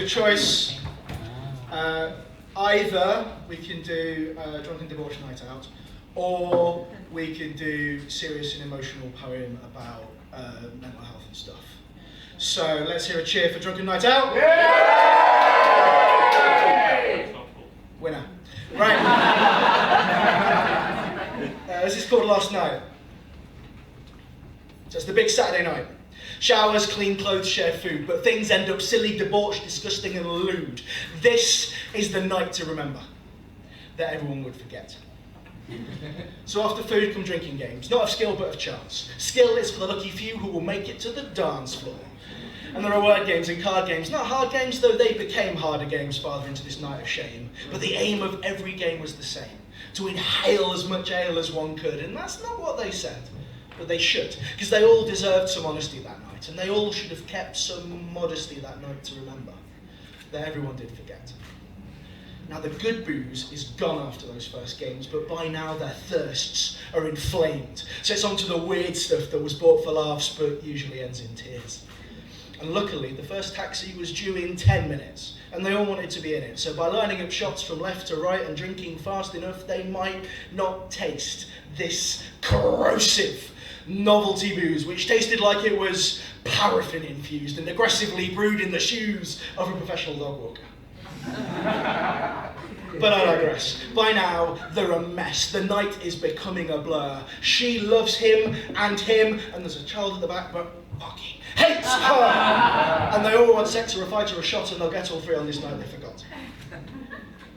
you a choice. Either we can do a drunken debauch night out, or we can do serious and emotional poem about mental health and stuff. So let's hear a cheer for drunken night out. Yay! Winner. Right. This is called Last Night. So it's the big Saturday night. Showers, clean clothes, share food, but things end up silly, debauched, disgusting and lewd. This is the night to remember, that everyone would forget. So after food come drinking games, not of skill but of chance. Skill is for the lucky few who will make it to the dance floor. And there are word games and card games, not hard games, though they became harder games farther into this night of shame. But the aim of every game was the same, to inhale as much ale as one could, and that's not what they said. But they should, because they all deserved some honesty that night, and they all should have kept some modesty that night to remember that everyone did forget. Now the good booze is gone after those first games, but by now their thirsts are inflamed. So it's on to the weird stuff that was bought for laughs, but usually ends in tears. And luckily, the first taxi was due in 10 minutes, and they all wanted to be in it. So by lining up shots from left to right and drinking fast enough, they might not taste this corrosive novelty booze, which tasted like it was paraffin infused and aggressively brewed in the shoes of a professional dog walker. But I digress. By now, they're a mess. The night is becoming a blur. She loves him, and there's a child at the back, but fucking hates her! And they all want sex or a fight or a shot, and they'll get all three on this night they forgot.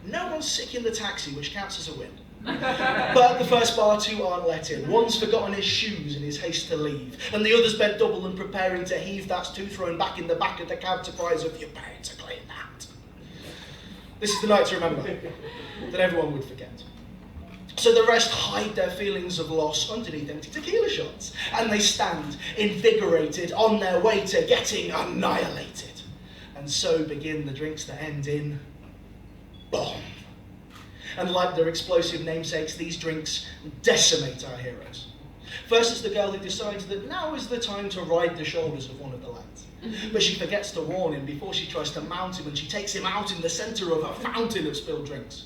No one's sick in the taxi, which counts as a win. But the first bar, two aren't let in. One's forgotten his shoes in his haste to leave, and the other's bent double and preparing to heave. That's two thrown back in the back of the cab to cries of "You're paying to clean that." This is the night to remember, that everyone would forget. So the rest hide their feelings of loss underneath empty tequila shots, and they stand invigorated on their way to getting annihilated. And so begin the drinks that end in bomb. And like their explosive namesakes, these drinks decimate our heroes. First is the girl who decides that now is the time to ride the shoulders of one of the lads. But she forgets to warn him before she tries to mount him, and she takes him out in the centre of a fountain of spilled drinks.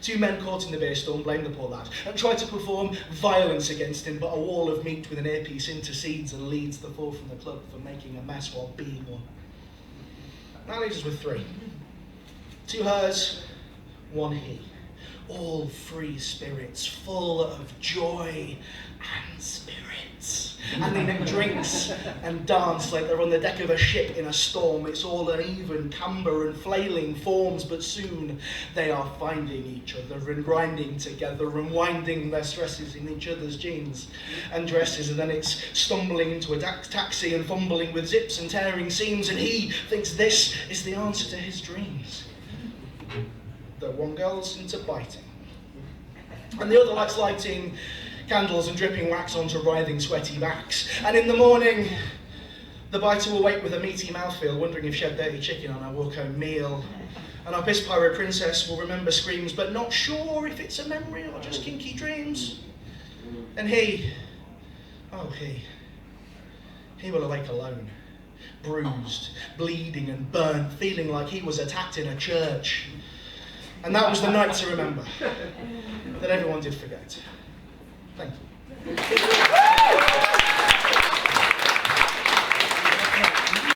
Two men caught in the beer storm blame the poor lad and try to perform violence against him, but a wall of meat with an earpiece intercedes and leads the four from the club for making a mess while being one. That leaves us with three. Two hers, one he. All free spirits, full of joy and spirits. And they make drinks and dance like they're on the deck of a ship in a storm. It's all uneven, camber and flailing forms, but soon they are finding each other and grinding together and winding their stresses in each other's jeans and dresses. And then it's stumbling into a taxi and fumbling with zips and tearing seams, and he thinks this is the answer to his dreams. The one girl's into biting, and the other likes lighting candles and dripping wax onto writhing, sweaty backs. And in the morning, the biter will wake with a meaty mouthfeel, wondering if she had dirty chicken on her walk-home meal. And our piss pyro princess will remember screams, but not sure if it's a memory or just kinky dreams. And he will awake alone, bruised, bleeding and burnt, feeling like he was attacked in a church. And that was the night to remember, that everyone did forget. Thank you.